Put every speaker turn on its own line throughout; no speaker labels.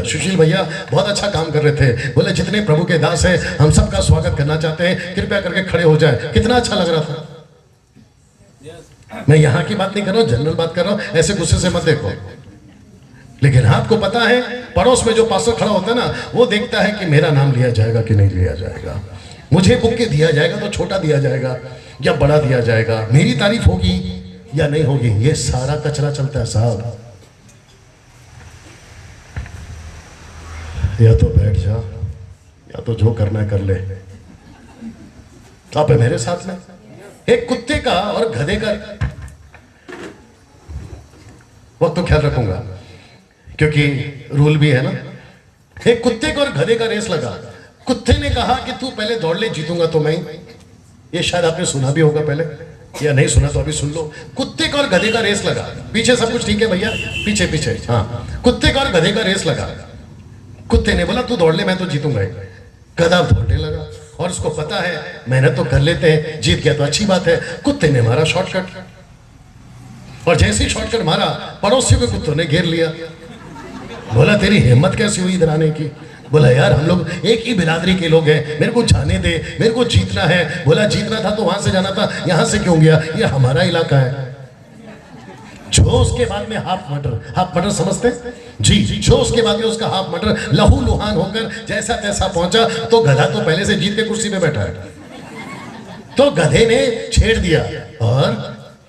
सुशील भैया बहुत अच्छा काम कर रहे थे। बोले जितने प्रभु के दास हैं हम सबका स्वागत करना चाहते हैं, कृपया करके खड़े हो जाए। कितना अच्छा लग रहा था। मैं यहाँ की बात नहीं कर रहा हूँ, जनरल बात कर रहा हूँ, ऐसे गुस्से से मत देखो। लेकिन आपको पता है पड़ोस में जो पास्टर खड़ा होता है ना, वो देखता है कि मेरा नाम लिया जाएगा कि नहीं लिया जाएगा, मुझे बुक के दिया जाएगा तो छोटा दिया जाएगा या बड़ा दिया जाएगा, मेरी तारीफ होगी या नहीं होगी। ये सारा कचरा चलता है साहब। या तो बैठ जा या तो जो करना है कर ले। आप है मेरे साथ में। एक कुत्ते का और गधे का वक्त तो ख्याल रखूंगा क्योंकि रूल भी है ना। एक कुत्ते का और गधे का रेस लगा। कुत्ते ने कहा कि तू पहले दौड़ ले, जीतूंगा तो मैं। ये शायद आपने सुना भी होगा पहले, या नहीं सुना तो अभी सुन लो। कुत्ते का और गधे का रेस लगा। पीछे सब कुछ ठीक है भैया, पीछे पीछे। हाँ, कुत्ते का और गधे का रेस लगा। कुत्ते ने बोला तू दौड़ ले, मैं तो जीतूंगा। गधा दौड़ने लगा और उसको पता है मेहनत तो कर लेते हैं, जीत गया तो अच्छी बात है। कुत्ते ने मारा शॉर्टकट और जैसे ही शॉर्टकट मारा पड़ोसियों के कुत्तों ने घेर लिया। बोला तेरी हिम्मत कैसी हुई इधर आने की? बोला यार हम लोग एक ही बिरादरी के लोग हैं, मेरे को जाने दे, मेरे को जीतना है। बोला जीतना था तो वहां से जाना था, यहां से क्यों गया? ये हमारा इलाका है। जो उसके बाद में हाफ मटर समझते जी, जो उसके बाद में उसका हाफ मटर लहू लुहान होकर जैसा तैसा पहुंचा तो गधा तो पहले से जीत के कुर्सी पे बैठा है। तो गधे ने छेड़ दिया और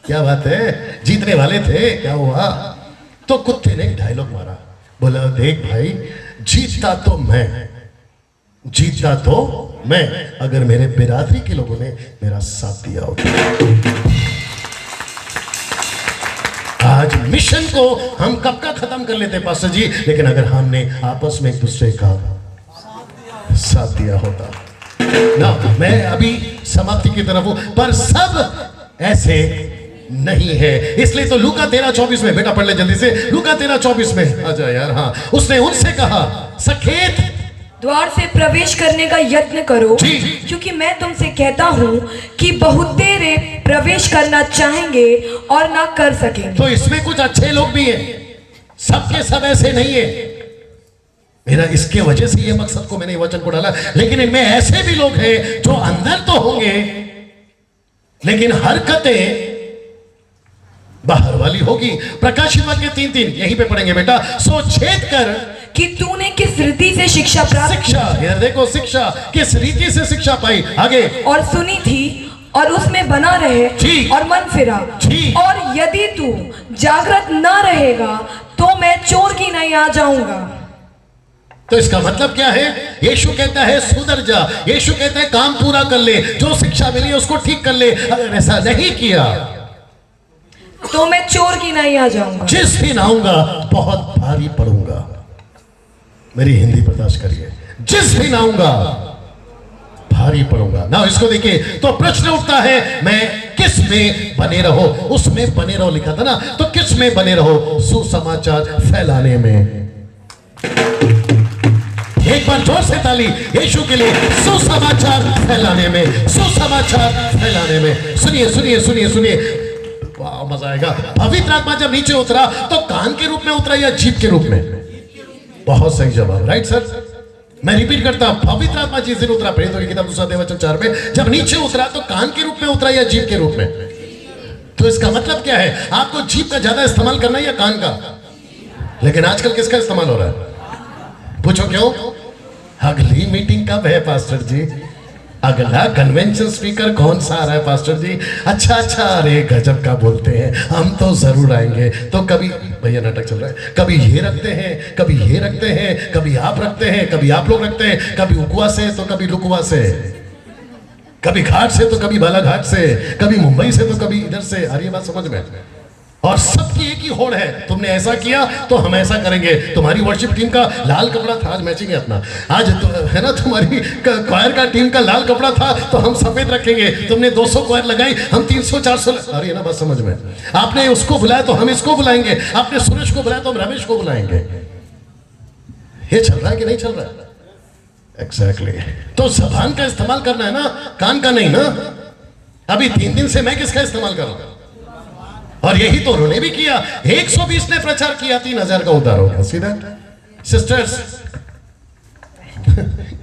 क्या बात है, जीतने वाले थे, क्या हुआ? तो कुत्ते ने एक डायलॉग मारा। बोला देख भाई, जीतता तो मैं अगर मेरे बिरादरी के लोगों ने मेरा साथ दिया होता। आज मिशन को हम कब का खत्म कर लेते पास्टर जी, लेकिन अगर हमने आपस में एक दूसरे का साथ दिया होता ना। मैं अभी समाप्ति की तरफ हूं, पर सब ऐसे नहीं है। इसलिए तो लूका 13:24 में, बेटा पढ़ ले जल्दी से, लूका 13:24 में आ जा यार। हाँ, उसने उनसे कहा सखेत
द्वार से प्रवेश करने का यत्न करो, क्योंकि मैं तुमसे कहता हूँ कि बहुत देर प्रवेश करना चाहेंगे और ना कर सकेंगे।
तो इसमें कुछ अच्छे लोग भी हैं, सबके सब ऐसे नहीं है। मेरा इसके वजह से ये मकसद को मैंने ये वचन को डाला। लेकिन इनमें ऐसे भी लोग हैं जो अंदर तो होंगे लेकिन हरकतें बाहर वाली होगी। प्रकाशित वाक्य 3:3 यहीं पे पढ़ेंगे बेटा। सो छेद कर
कि तूने किस रीति से शिक्षा प्राप्त,
शिक्षा यार देखो, शिक्षा किस रीति से शिक्षा पाई, आगे
और सुनी थी और उसमें बना रहे और मन फिरा। और यदि तू जागृत ना रहेगा तो मैं चोर की नहीं आ जाऊंगा।
तो इसका मतलब क्या है? यीशु कहता है सुधर जा, यीशु कहता है काम पूरा कर ले, जो शिक्षा मिली है उसको ठीक कर ले। अगर ऐसा नहीं किया
तो मैं चोर की नहीं आ जाऊंगा।
जिस दिन आऊंगा बहुत भारी पड़ूंगा। मेरी हिंदी बर्दाश्त करिए, जिस दिन आऊंगा भारी पड़ूंगा ना। इसको देखिए तो प्रश्न उठता है, मैं किस में बने रहो? उसमें बने रहो लिखा था ना, तो किस में बने रहो? सुसमाचार फैलाने में। एक बार जोर से ताली यीशु के लिए, सुसमाचार फैलाने में, सुसमाचार फैलाने में। सुनिए सुनिए सुनिए सुनिए, वाह मजा आएगा। पवित्र आत्मा जब नीचे उतरा तो कान के रूप में उतरा या जीभ के रूप में? बहुत सही जवाब, राइट सर। मैं रिपीट करता हूं, पवित्र आत्मा जिस दिन उतरा, प्रेरितों की किताब 2 वचन 4 में, जब नीचे उतरा तो कान के रूप में उतरा या जीभ के रूप में? तो इसका मतलब क्या है? आपको जीभ का ज्यादा इस्तेमाल करना है या कान का? लेकिन आजकल किसका इस्तेमाल हो रहा है? पूछो क्यों? अगली मीटिंग कब है पास्टर जी? अगला कन्वेंशन स्पीकर कौन सा आ रहा है पास्टर जी? अच्छा, अरे गजब का बोलते हैं, हम तो जरूर आएंगे। तो कभी भैया नाटक चल रहा है, कभी ये रखते हैं, कभी ये रखते हैं, कभी आप रखते हैं, कभी आप लोग रखते हैं, कभी उकुआ से तो कभी लुकुआ से, कभी घाट से तो कभी बालाघाट से, कभी मुंबई से तो कभी इधर से। अरे बात समझ में? और सबकी एक ही होड़ है, तुमने ऐसा किया तो हम ऐसा करेंगे। तुम्हारी वर्शिप टीम का लाल कपड़ा था, आज मैचिंग है अपना, आज तो है ना। तुम्हारी क्वायर का टीम का लाल कपड़ा था तो हम सफेद रखेंगे। तुमने 200 क्वायर लगाई, हम 300-400। अरे ना बात समझ में? आपने उसको बुलाया तो हम इसको बुलाएंगे, आपने सुरेश को बुलाया तो हम रमेश को बुलाएंगे। ये चल रहा है कि नहीं चल रहा है? एग्जैक्टली। तो जबान का इस्तेमाल करना है ना, कान का नहीं ना। अभी 3 दिन से मैं किसका इस्तेमाल कर रहा हूं? और यही तो उन्होंने भी किया। 120 ने प्रचार किया, 3000 का उद्धार हो गया। सीधा सिस्टर्स,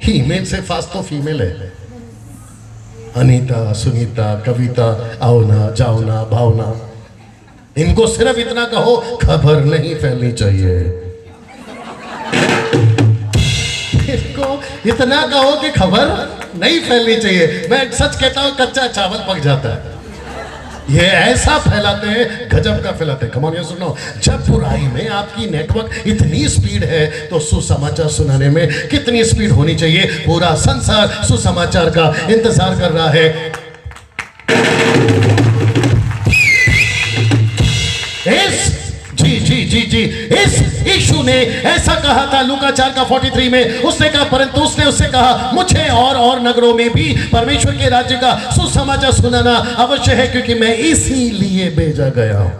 ईमेल से फास्ट तो फीमेल है। अनीता, सुनीता, कविता, आओ ना, जाओ ना, भावना, इनको सिर्फ इतना कहो खबर नहीं फैलनी चाहिए। इनको इतना कहो कि खबर नहीं फैलनी चाहिए। मैं सच कहता हूं, कच्चा चावल पक जाता है। ये ऐसा फैलाते हैं, गजब का फैलाते हैं। कमाल, ये सुनो, जब बुराई में आपकी नेटवर्क इतनी स्पीड है तो सुसमाचार सुनाने में कितनी स्पीड होनी चाहिए। पूरा संसार सुसमाचार का इंतजार कर रहा है। जी, इस यीशु ने ऐसा कहा था लूका 4:43 में। उसने कहा, परंतु उसने उससे कहा, मुझे और नगरों में भी परमेश्वर के राज्य का सुसमाचार सुनाना अवश्य है, क्योंकि मैं इसीलिए भेजा गया हूं।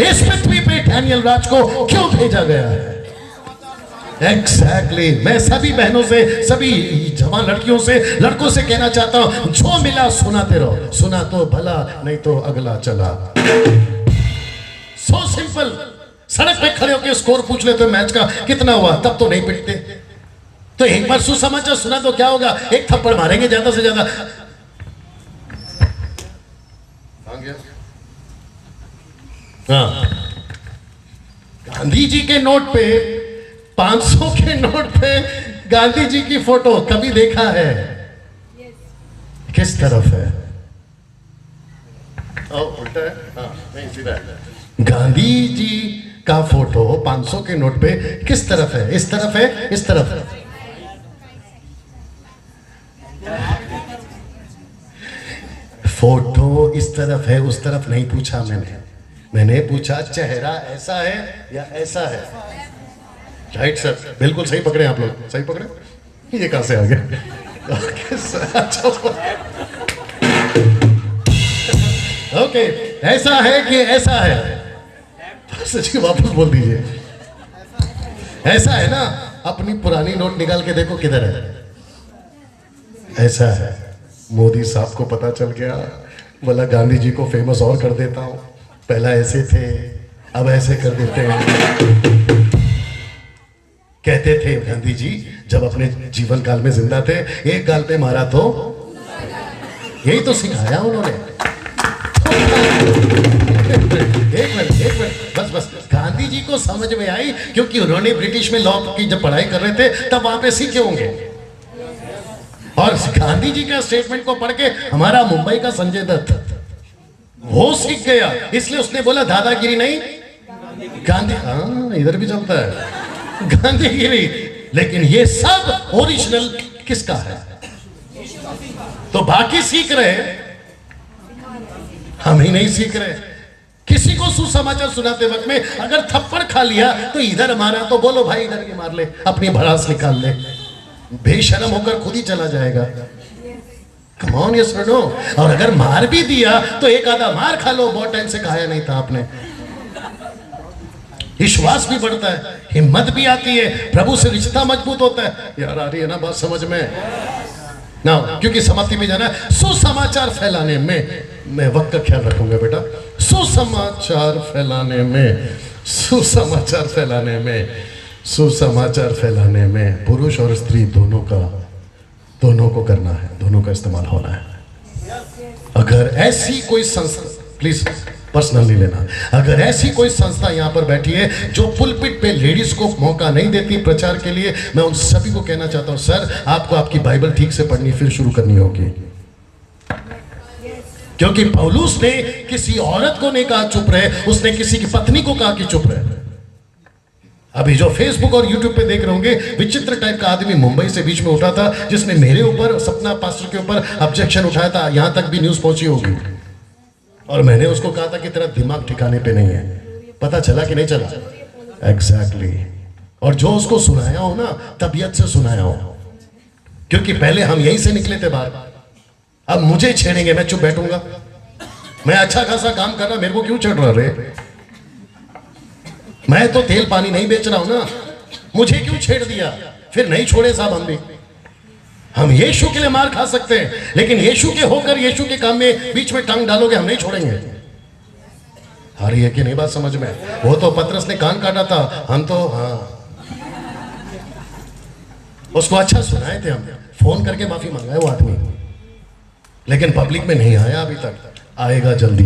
इस पृथ्वी पे डैनियल राज को क्यों भेजा गया है? एग्जैक्टली। मैं सभी बहनों से, सभी जवान लड़कियों से, लड़कों से कहना चाहता हूं, जो मिला सुनाते रहो। सुना तो भला, नहीं तो अगला चला। So simple. सड़क पे खड़े होकर स्कोर पूछ लेते हो मैच का कितना हुआ, तब तो नहीं पिटते। तो एक बार सुसमाचार सुना तो क्या होगा, एक थप्पड़ मारेंगे ज्यादा से ज्यादा। हाँ, गांधी जी के नोट पे, 500 के नोट पे गांधी जी की फोटो कभी देखा है? किस तरफ है? उल्टा है। हाँ, नहीं, सीधा है। गांधी जी का फोटो 500 के नोट पे किस तरफ है? इस तरफ है, इस तरफ है? फोटो इस तरफ है, उस तरफ नहीं पूछा मैंने पूछा चेहरा ऐसा है या ऐसा है? राइट सर, बिल्कुल सही पकड़े आप लोग। सही पकड़े। ये कहां से आ गया? ओके, ऐसा है कि ऐसा है? सच वापस बोल दीजिए। ऐसा है ना? अपनी पुरानी नोट निकाल के देखो किधर है। ऐसा है। मोदी साहब को पता चल गया, बोला गांधी जी को फेमस और कर देता हूं। पहला ऐसे थे, अब ऐसे कर देते हैं। कहते थे गांधी जी जब अपने जीवन काल में जिंदा थे, एक गाल पे मारा तो, यही तो सिखाया उन्होंने। एक मिनट, बस। गांधी जी को समझ में आई क्योंकि उन्होंने ब्रिटिश में लॉ की जब पढ़ाई कर रहे थे तब वहां पे सीखे होंगे। और गांधी जी का स्टेटमेंट को पढ़ के हमारा मुंबई का संजय दत्त वो सीख गया, इसलिए उसने बोला दादागिरी नहीं गांधी। हाँ, इधर भी चलता है गांधीगिरी। लेकिन ये सब ओरिजिनल किसका है? तो बाकी सीख रहे, हम ही नहीं सीख रहे। किसी को सुसमाचार सुनाते वक्त में अगर थप्पड़ खा लिया तो इधर मारा तो बोलो भाई इधर की मार ले, अपनी भड़ास निकाल ले। बेशरम होकर खुद ही चला जाएगा। कम ऑन, यस और नो। और अगर मार भी दिया तो एक आधा मार खा लो, बहुत टाइम से खाया नहीं था आपने। विश्वास भी बढ़ता है, हिम्मत भी आती है, प्रभु से रिश्ता मजबूत होता है। यार आ रही है ना बात समझ में ना? क्योंकि समाप्ति में जाना है। सुसमाचार फैलाने में मैं वक्त का ख्याल रखूंगा बेटा। सुसमाचार फैलाने में पुरुष और स्त्री दोनों को करना है, दोनों का इस्तेमाल होना है। अगर ऐसी कोई संस्था, प्लीज पर्सनल नहीं लेना, अगर ऐसी कोई संस्था यहाँ पर बैठी है जो पुलपिट पे लेडीज को मौका नहीं देती प्रचार के लिए, मैं उन सभी को कहना चाहता हूँ, सर आपको आपकी बाइबल ठीक से पढ़नी फिर शुरू करनी होगी। क्योंकि पौलुस ने किसी औरत को नहीं कहा चुप रहे, उसने किसी की पत्नी को कहा कि चुप रहे। अभी जो फेसबुक और यूट्यूब पे देख रहे होंगे, विचित्र टाइप का आदमी मुंबई से बीच में उठा था जिसने मेरे ऊपर, सपना पास्टर के ऊपर ऑब्जेक्शन उठाया था। यहां तक भी न्यूज पहुंची होगी। और मैंने उसको कहा था कि तेरा दिमाग ठिकाने पे नहीं है। पता चला कि नहीं चला? एग्जैक्टली। और जो उसको सुनाया हो ना, तबीयत से सुनाया हो, क्योंकि पहले हम यहीं से निकले थे बाहर। अब मुझे छेड़ेंगे, मैं चुप बैठूंगा? मैं अच्छा खासा काम कर रहा, मेरे को क्यों छेड़ रहा रे? मैं तो तेल पानी नहीं बेच रहा हूं ना, मुझे क्यों छेड़ दिया? फिर नहीं छोड़े साहब हम भी। हम यीशु के लिए मार खा सकते हैं, लेकिन यीशु के होकर यीशु के काम में बीच में टांग डालोगे, हम नहीं छोड़ेंगे। आ रही है कि नहीं बात समझ में? वो तो पतरस ने कान काटा था, हम तो हाँ उसको अच्छा सुनाए थे हम, फोन करके माफी मंगाए वो आदमी, लेकिन पब्लिक में नहीं आया अभी तक, आएगा जल्दी।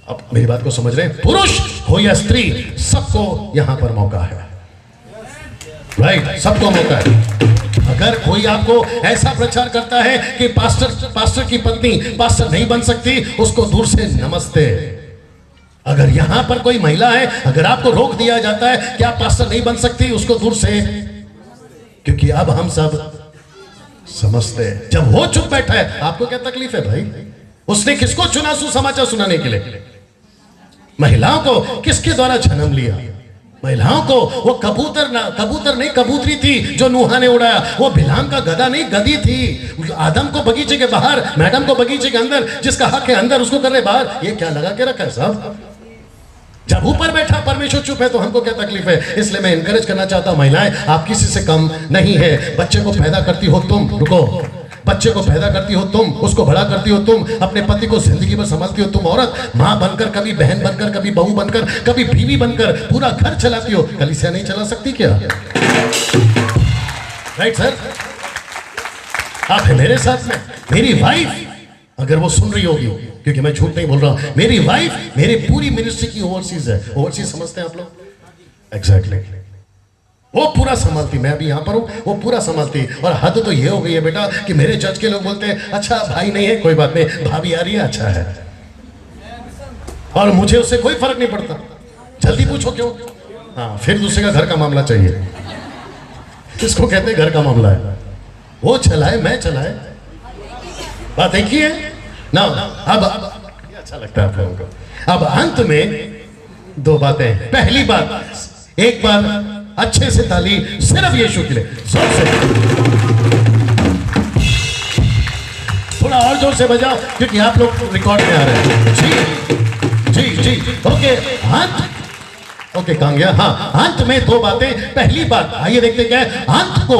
अब मेरी बात को समझ रहे हैं? पुरुष हो या स्त्री, सबको यहां पर मौका है, राइट? सबको मौका है। अगर कोई आपको ऐसा प्रचार करता है कि पास्टर की पत्नी पास्टर नहीं बन सकती, उसको दूर से नमस्ते। अगर यहां पर कोई महिला है, अगर आपको रोक दिया जाता है कि आप पास्टर नहीं बन सकती, उसको दूर से, क्योंकि अब हम सब समझते हैं। जब वो चुप बैठा है, आपको क्या तकलीफ है भाई? उसने किसको चुना सुसमाचार सुनाने के लिए? महिलाओं को किसके द्वारा जन्म लिया? महिलाओं को वो कबूतर नहीं कबूतरी थी जो नूहा ने उड़ाया, वो बिलाम का गधा नहीं गधी थी। आदम को बगीचे के बाहर, मैडम को बगीचे के अंदर, जिसका हक है अंदर, उसको कर रहे बाहर। ये क्या लगा के रखा है साहब? जब ऊपर बैठा परमेश्वर चुप है तो हमको क्या तकलीफ है? इसलिए मैं इनकरेज करना चाहता हूं, महिलाएं आप किसी से कम नहीं है। बच्चे को पैदा करती हो तुम, रुको, बच्चे को पैदा करती हो तुम, उसको बड़ा करती हो तुम, अपने पति को जिंदगी में संभालती हो तुम औरत, माँ बनकर, कभी बहन बनकर, कभी बहू बनकर, कभी बीवी बनकर पूरा घर चलाती हो। कलीसिया नहीं चला सकती क्या? Right sir? आप है मेरे साथ में? मेरी वाइफ अगर वो सुन रही होगी, क्योंकि मैं झूठ नहीं बोल रहा हूं, मेरी वाइफ मेरी पूरी मिनिस्ट्री की ओवरसीज है। ओवरसीज समझते हैं आप लोग? एग्जैक्टली वो पूरा संभालती। मैं अभी यहां पर हूं, वो पूरा संभालती। और हद तो ये हो गई है बेटा कि मेरे चर्च के लोग बोलते हैं अच्छा भाई नहीं है, कोई बात नहीं, भाभी आ रही है, अच्छा है, और मुझे उससे कोई फर्क नहीं पड़ता। जल्दी पूछो क्यों? हाँ, फिर दूसरे का घर का मामला चाहिए। किसको कहते हैं घर का मामला है? वो चलाए मैं चलाए, बात एक ही है ना। अब अच्छा लगता है आप लोगों को। अब अंत में दो बातें। पहली बात, एक बार अच्छे से ताली सिर्फ यीशु के लिए, जोर से, थोड़ा और जोर से बजाओ क्योंकि आप लोग रिकॉर्ड में आ रहे हैं। जी जी जी, ओके। अंत, ओके कहां गया? हाँ, अंत में दो बातें। पहली बात, आइए देखते क्या है। अंत को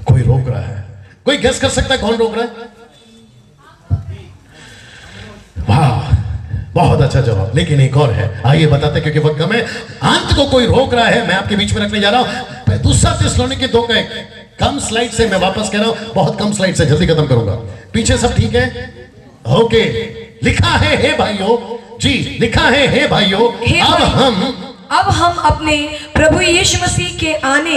कोई रोक रहा है। कोई गेस कर सकता है कौन रोक रहा है? वाह, बहुत अच्छा जवाब। लेकिन एक और है, आइए बताते, क्योंकि वक्त कम है। अंत को कोई रोक रहा है, मैं आपके बीच में रखने जा रहा हूं। दूसरा थिस्सलुनीके 2 का कम स्लाइड से मैं वापस कह रहा हूं, बहुत कम स्लाइड से, जल्दी खत्म करूंगा। पीछे सब ठीक है? ओके। लिखा है हे भाइयों, जी लिखा है हे भाइयों,
अब हम अपने प्रभु यीशु मसीह के आने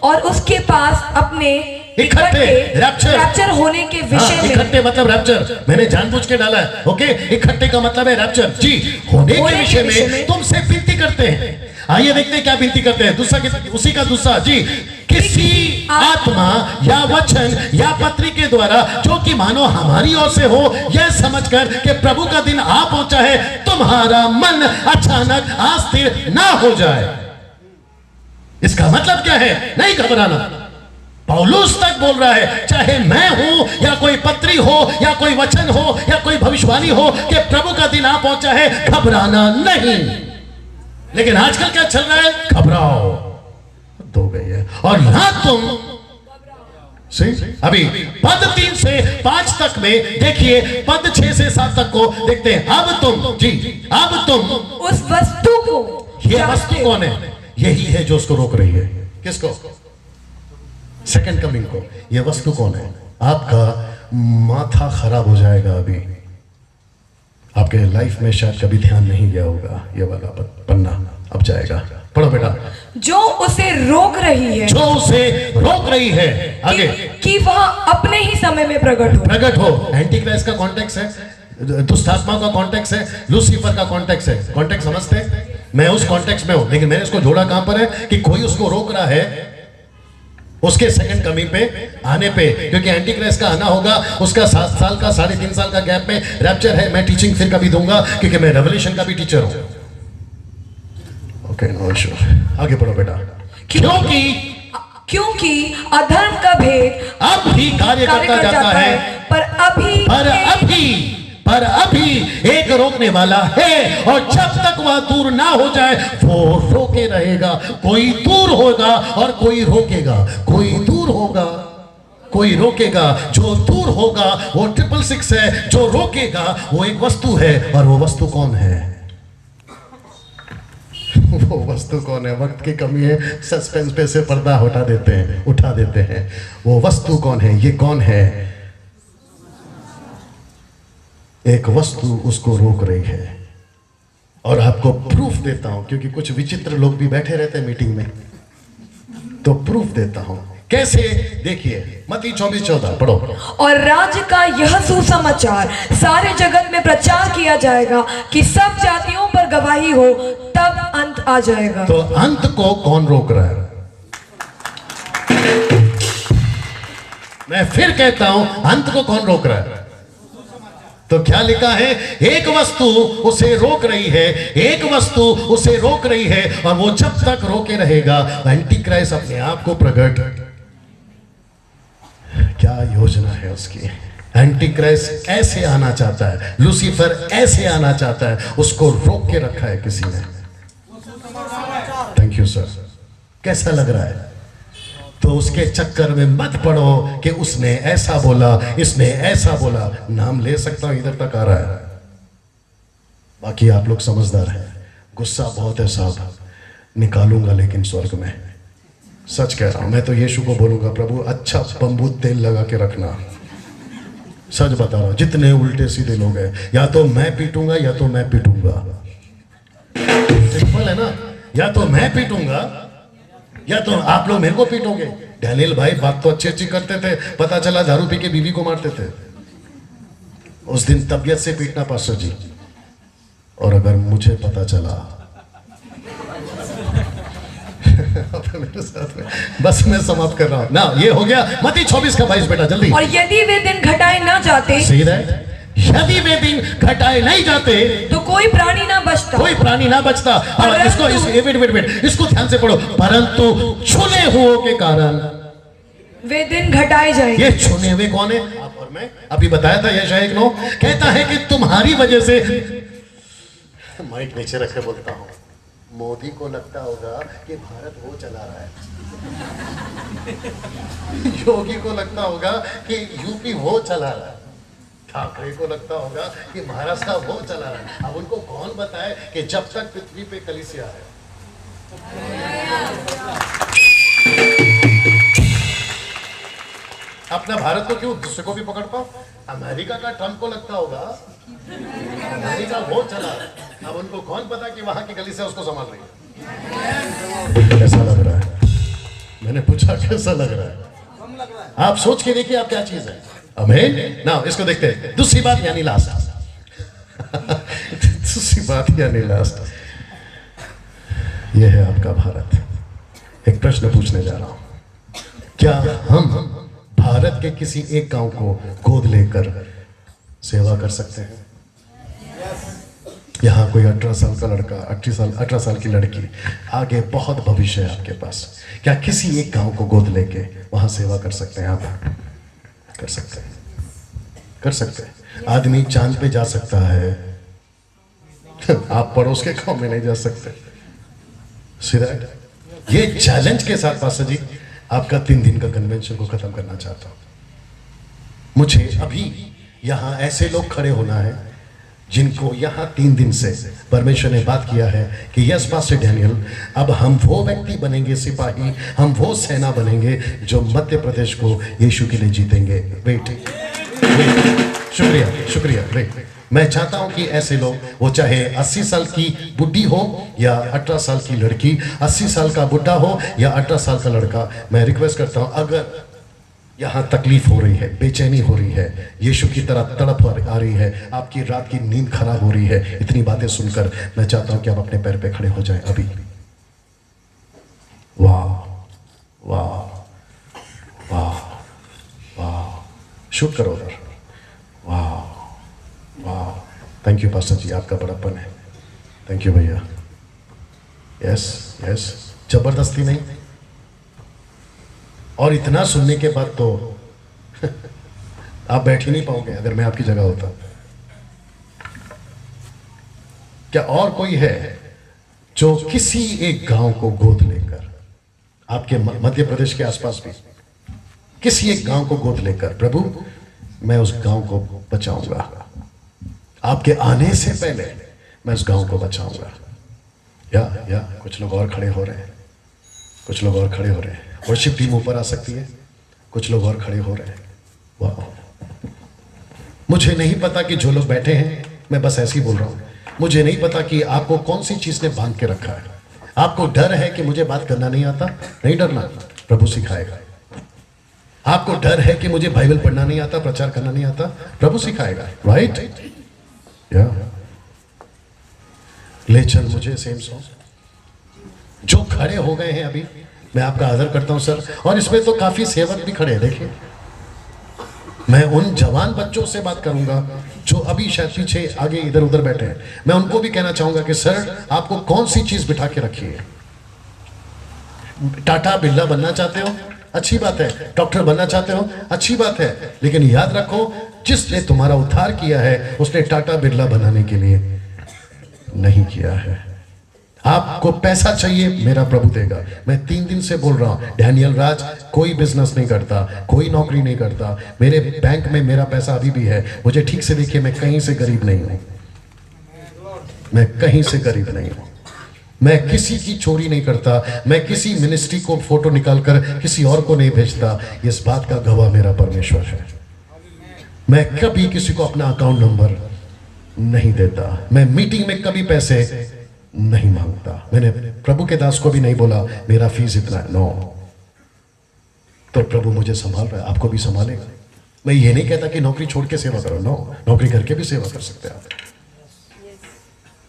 और उसके पास अपने इकट्ठे रैप्चर होने के विषय में।
इकट्ठे मतलब रैप्चर, मैंने जानबूझ के डाला है। ओके, इकट्ठे का मतलब है रैप्चर। जी, होने के विषय में तुमसे विनती करते हैं। आइए देखते हैं क्या विनती करते हैं। दूसरा, उसी का दूसरा, जी, किसी आत्मा या वचन या पत्री के द्वारा, जो कि मानो हमारी ओर से हो, यह समझकर कि प्रभु का दिन आ पहुंचा है, तुम्हारा मन अचानक अस्थिर ना हो जाए। इसका मतलब क्या है? नहीं घबराना। पौलुस तक बोल रहा है, चाहे मैं हूं या कोई पत्री हो या कोई वचन हो या कोई भविष्यवाणी हो, कि प्रभु का दिन आ पहुंचा है, घबराना नहीं। लेकिन आजकल क्या चल रहा है? घबराओ दो गई है। और यहां तुम अभी पद 3 से 5 तक में देखिए, पद 6 से 7 तक को देखते हैं। अब तुम, जी, अब तुम
उस वस्तु को,
ये वस्तु कौन है? यही है जो उसको रोक रही है। किसको? सेकंड कमिंग को। यह वस्तु कौन है? आपका माथा खराब हो जाएगा अभी, आपके लाइफ में शायद कभी ध्यान नहीं गया होगा। ये वाला पन्ना अब जाएगा, पढ़ो बेटा।
जो उसे रोक रही है,
जो उसे रोक रही है, आगे,
कि वह अपने ही समय में प्रकट हो।
एंटी क्राइस्ट का कॉन्टेक्स्ट है, दुष्टात्मा का कॉन्टेक्स्ट है, लूसीफर का कॉन्टेक्स्ट है। कॉन्टेक्स्ट समझते? मैं उस कॉन्टेक्स्ट में हूं, लेकिन मैंने इसको जोड़ा कहां पर है कि कोई उसको रोक रहा है उसके सेकंड कमिंग पे आने पे, क्योंकि एंटी क्राइस्ट का आना होगा। उसका 7 साल का 3.5 साल का गैप में रैप्चर है। मैं टीचिंग फिर कभी दूंगा, क्योंकि मैं रेवलेशन का भी टीचर हूं। Okay, no issue. आगे पढ़ो बेटा।
क्योंकि अधर्म का भेद
अब भी कार्य करता जाता है, पर अभी एक रोकने वाला है, और जब तक वह दूर ना हो जाए वो रोके रहेगा। कोई दूर होगा और कोई रोकेगा, कोई दूर होगा कोई रोकेगा। जो दूर होगा वो 666 है, जो रोकेगा वो एक वस्तु है। और वो वस्तु कौन है? वो वस्तु कौन है? वक्त की कमी है, सस्पेंस पे से पर्दा उठा देते हैं। वो वस्तु कौन है? ये कौन है? एक वस्तु उसको रोक रही है। और आपको प्रूफ देता हूं, क्योंकि कुछ विचित्र लोग भी बैठे रहते हैं मीटिंग में, तो प्रूफ देता हूं कैसे। देखिए मत्ती 24:14 पढ़ो।
और राज्य का यह सुसमाचार सारे जगत में प्रचार किया जाएगा कि सब जातियों पर गवाही हो, तब अंत आ जाएगा।
तो अंत को कौन रोक रहा है? मैं फिर कहता हूं, अंत को कौन रोक रहा है? तो क्या लिखा है? एक वस्तु उसे रोक रही है, एक वस्तु उसे रोक रही है, और वो जब तक रोके रहेगा एंटी क्राइस्ट अपने आप को प्रकट। क्या योजना है उसकी? एंटी क्राइस्ट ऐसे आना चाहता है, लूसीफर ऐसे आना चाहता है, उसको रोक के रखा है किसी ने। Thank you sir. कैसा लग रहा है? तो उसके चक्कर में मत पड़ो कि उसने ऐसा बोला, इसने ऐसा बोला। नाम ले सकता हूं, इधर तक आ रहा है। बाकी आप लोग समझदार हैं। गुस्सा बहुत है साहब, निकालूंगा लेकिन स्वर्ग में। सच कह रहा हूं। मैं तो यीशु को बोलूंगा, प्रभु अच्छा बम्बू तेल लगा के रखना। सच बता रहा हूं। जितने उल्टे सीधे लोग हैं, या तो मैं पीटूंगा या तो मैं पीटूंगा। सिंपल है ना? या तो मैं पीटूंगा या तो आप लोग मेरे को पीटोगे। डैनियल भाई बात तो अच्छी करते थे, पता चला दारू पी के बीवी को मारते थे। उस दिन तबीयत से पीटना पास्टर जी। और अगर मुझे पता चला मेरे साथ में, बस मैं समाप्त कर रहा हूं ना। ये हो गया मत्ती 24:22 बेटा जल्दी।
और यदि वे दिन घटाए ना जाते,
सही है, यदि वे दिन घटाए नहीं जाते
तो कोई प्राणी ना बचता,
कोई प्राणी ना बचता। और इसको ध्यान से पढ़ो। परंतु छुने हुओं के कारण
वे दिन घटाए जाएंगे।
ये छुने हुए कौन है? आप और मैं। अभी बताया था यशायाह 1:9 कहता है कि तुम्हारी वजह से। माइक नीचे रख के बोलता हूं। मोदी को लगता होगा कि भारत वो चला रहा है, योगी को लगता होगा कि यूपी वो चला रहा है, ठाकरे को लगता होगा कि महाराष्ट्र वो चला रहा है। अब उनको कौन बताए कि जब तक पृथ्वी पे कलीसिया है। अपना भारत को क्यों दूसरे को भी पकड़ पाओ? अमेरिका का ट्रंप को लगता होगा अमेरिका वो चला। अब उनको कौन पता कि वहां की कलीसिया उसको संभाल रही है। कैसा लग रहा है? मैंने पूछा कैसा लग रहा है? आप सोच के देखिए आप क्या चीज है। आमीन ना। इसको देखते हैं। दूसरी बात यानी लास्ट दूसरी बात यानी लास्ट, यह है आपका भारत। एक प्रश्न पूछने जा रहा हूं। क्या हम भारत के किसी एक गांव को गोद लेकर सेवा कर सकते हैं? यहाँ कोई 18 साल का लड़का, 18 साल की लड़की, आगे बहुत भविष्य है आपके पास। क्या किसी एक गांव को गोद लेके वहां सेवा कर सकते हैं? आप कर सकते हैं, कर सकते हैं। आदमी चांद पे जा सकता है, आप पड़ोस के गांव में नहीं जा सकते। सीधा ये चैलेंज के साथ पास्टर जी आपका 3 दिन का कन्वेंशन को खत्म करना चाहता हूं। मुझे अभी यहां ऐसे लोग खड़े होना है जिनको यहां 3 दिन से परमेश्वर ने बात किया है कि यस पास्टर डैनियल, अब हम वो व्यक्ति बनेंगे, सिपाही, हम वो सेना बनेंगे जो मध्य प्रदेश को यीशु के लिए जीतेंगे। वेट, शुक्रिया शुक्रिया। वेट, मैं चाहता हूं कि ऐसे लोग, वो चाहे 80 साल की बुढ़ी हो या 18 साल की लड़की, 80 साल का बुढ़ा हो या 18 साल का लड़का, मैं रिक्वेस्ट करता हूं, अगर यहाँ तकलीफ हो रही है, बेचैनी हो रही है, यीशु की तरह तड़प आ रही है, आपकी रात की नींद खराब हो रही है, इतनी बातें सुनकर मैं चाहता हूं कि आप अपने पैर पे खड़े हो जाएं अभी। वाह वाह वाह वाह, शूट करो उधर। वाह वाह, थैंक यू पास्टर जी, आपका बड़प्पन है। थैंक यू भैया। यस यस, जबरदस्ती नहीं। और इतना सुनने के बाद तो आप बैठ ही नहीं पाओगे अगर मैं आपकी जगह होता। क्या और कोई है जो किसी एक गांव को गोद लेकर, आपके मध्य प्रदेश के आसपास भी किसी एक गांव को गोद लेकर, प्रभु मैं उस गांव को बचाऊंगा, आपके आने से पहले मैं उस गांव को बचाऊंगा। या कुछ लोग और खड़े हो रहे हैं, कुछ लोग और खड़े हो रहे हैं। वर्शिप टीम ऊपर आ सकती है, कुछ लोग और खड़े हो रहे हैं। वाह, मुझे नहीं पता कि जो लोग बैठे हैं, मैं बस ऐसे ही बोल रहा हूँ, मुझे नहीं पता कि आपको कौन सी चीज ने बांध के रखा है। आपको डर है कि मुझे बात करना नहीं आता, नहीं डरना, प्रभु सिखाएगा। आपको डर है कि मुझे बाइबल पढ़ना नहीं आता, प्रचार करना नहीं आता, प्रभु सिखाएगा। राइट, या ले चल मुझे सेम सॉन्ग। जो खड़े हो गए हैं अभी, मैं आपका आदर करता हूं सर। और इसमें तो काफी सेवक भी खड़े हैं, देखिए। मैं उन जवान बच्चों से बात करूंगा जो अभी शायद पीछे आगे इधर उधर बैठे हैं। मैं उनको भी कहना चाहूंगा कि सर, आपको कौन सी चीज बिठा के रखी है? टाटा बिरला बनना चाहते हो, अच्छी बात है। डॉक्टर बनना चाहते हो, अच्छी बात है। लेकिन याद रखो, जिसने तुम्हारा उद्धार किया है उसने टाटा बिरला बनाने के लिए नहीं किया है। आपको पैसा चाहिए, मेरा प्रभु देगा। मैं 3 दिन से बोल रहा हूं, डैनियल राज कोई बिजनेस नहीं करता, कोई नौकरी नहीं करता। मेरे बैंक में मेरा पैसा अभी भी है। मुझे ठीक से देखिए, मैं कहीं से गरीब नहीं हूं, मैं कहीं से गरीब नहीं हूं। मैं किसी की चोरी नहीं करता, मैं किसी मिनिस्ट्री को फोटो निकालकर किसी और को नहीं भेजता। इस बात का गवाह मेरा परमेश्वर है। मैं कभी किसी को अपना अकाउंट नंबर नहीं देता। मैं मीटिंग में कभी पैसे नहीं मांगता। मैंने प्रभु के दास को भी नहीं बोला मेरा फीस इतना है, नो। तो प्रभु मुझे संभाल रहा है, आपको भी संभालेगा। मैं ये नहीं कहता कि नौकरी छोड़ के सेवा करो, नो। नौकरी करके भी सेवा कर सकते हैं आप,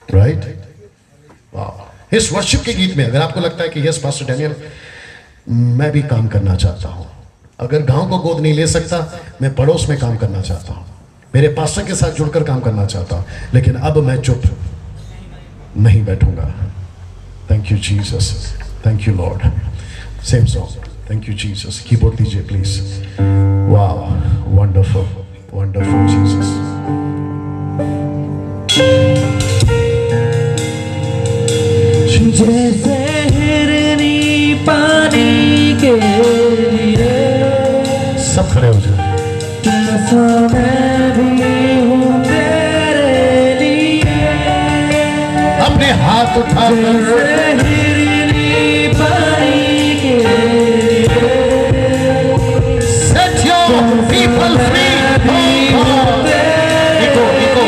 राइट। वाह, इस वर्शिप के गीत में अगर आपको लगता है कि यस पास्टर डैनियल, मैं भी काम करना चाहता हूं। अगर गांव को गोद नहीं ले सकता, मैं पड़ोस में काम करना चाहता हूं, मेरे पास्टर के साथ जुड़कर काम करना चाहता हूं। लेकिन अब मैं चुप नहीं बैठूंगा। Thank you Jesus, thank you Lord. Same song, thank you Jesus. Keyboard दीजिए प्लीज। वाह, वंडरफुल वंडरफुल जीसस।
जैसे हिरनी पानी के लिए,
सब खड़े हो जाए।
ऐसा मैं भी हूँ तेरे लिए।
अपने हाथ उठाकर
हिरनी पानी के लिए,
set your people free। Echo echo,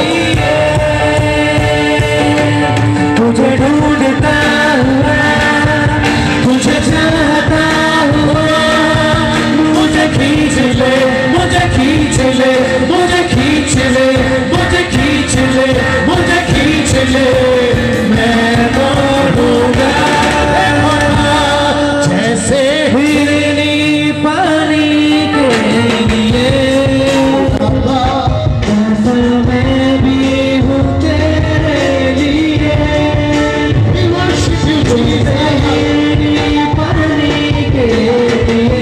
तुझे ढूंढता हुआ, तुझे चाहता हुआ, मुझे खींच ले, मुझे खींच ले, मुझे खींच ले, मुझे खींच ले, मुझे खींच ले। मैं दौड़ूंगा
जैसे
हिरनी पानी के लिए। ऐसा मैं भी हूँ तेरे लिए। हिरनी पानी के लिए,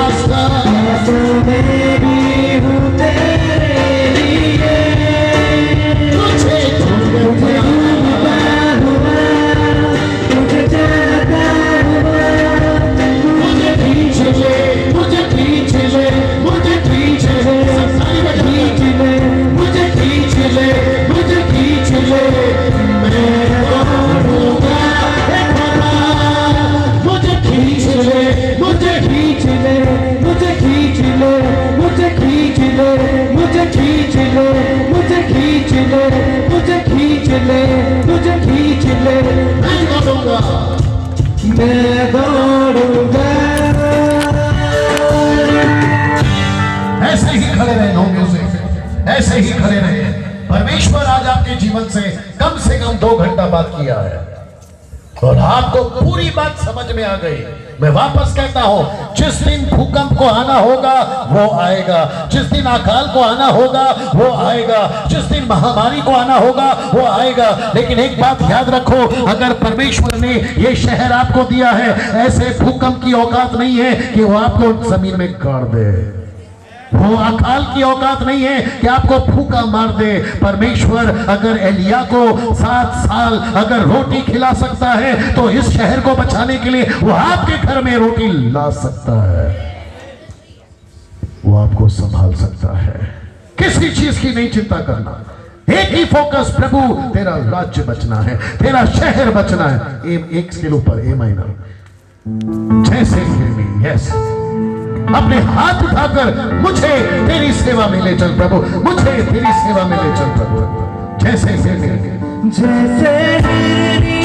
ऐसा मैं भी हूँ तेरे लिए। तुझे ढूंढता हुआ, तुझे चाहता हुआ, मुझे खींच ले, मुझे खींच ले, मुझे खींच ले, खींच ले, मुझे खींच ले, मुझे खींच ले। मैं दौड़ूंगा मुझे खींच ले, मुझे खींच ले, मुझे खींच ले, मुझे खींच ले, मुझे खींच ले, मुझे खींच ले, मुझे खींच ले, मुझे खींच ले।
मैं दौड़ूंगा,
मैं दौड़ूंगा।
ऐसे ही खड़े रहे। नो म्यूजिक, ऐसे ही खड़े रहे। परमेश्वर आज आपके जीवन से कम 2 घंटा बात किया है और आपको पूरी बात समझ में आ गई। मैं वापस कहता हूं, जिस दिन भूकंप को आना होगा वो आएगा, जिस दिन अकाल को आना होगा वो आएगा, जिस दिन महामारी को आना होगा वो आएगा। लेकिन एक बात याद रखो, अगर परमेश्वर ने ये शहर आपको दिया है, ऐसे भूकंप की औकात नहीं है कि वो आपको जमीन में गाड़ दे। वो अकाल की औकात नहीं है कि आपको फूका मार दे। परमेश्वर अगर एलिया को 7 साल अगर रोटी खिला सकता है, तो इस शहर को बचाने के लिए वो आपके घर में रोटी ला सकता है, वो आपको संभाल सकता है। किसी चीज की नहीं चिंता करना। एक ही फोकस प्रभु, तेरा राज्य बचना है, तेरा शहर बचना है। एक स्केल ऊपर, ए माइनर, जैसे फिर यस, अपने हाथ उठाकर मुझे तेरी सेवा में ले चल प्रभु, मुझे तेरी सेवा में ले चल प्रभु, जैसे फिर
जैसे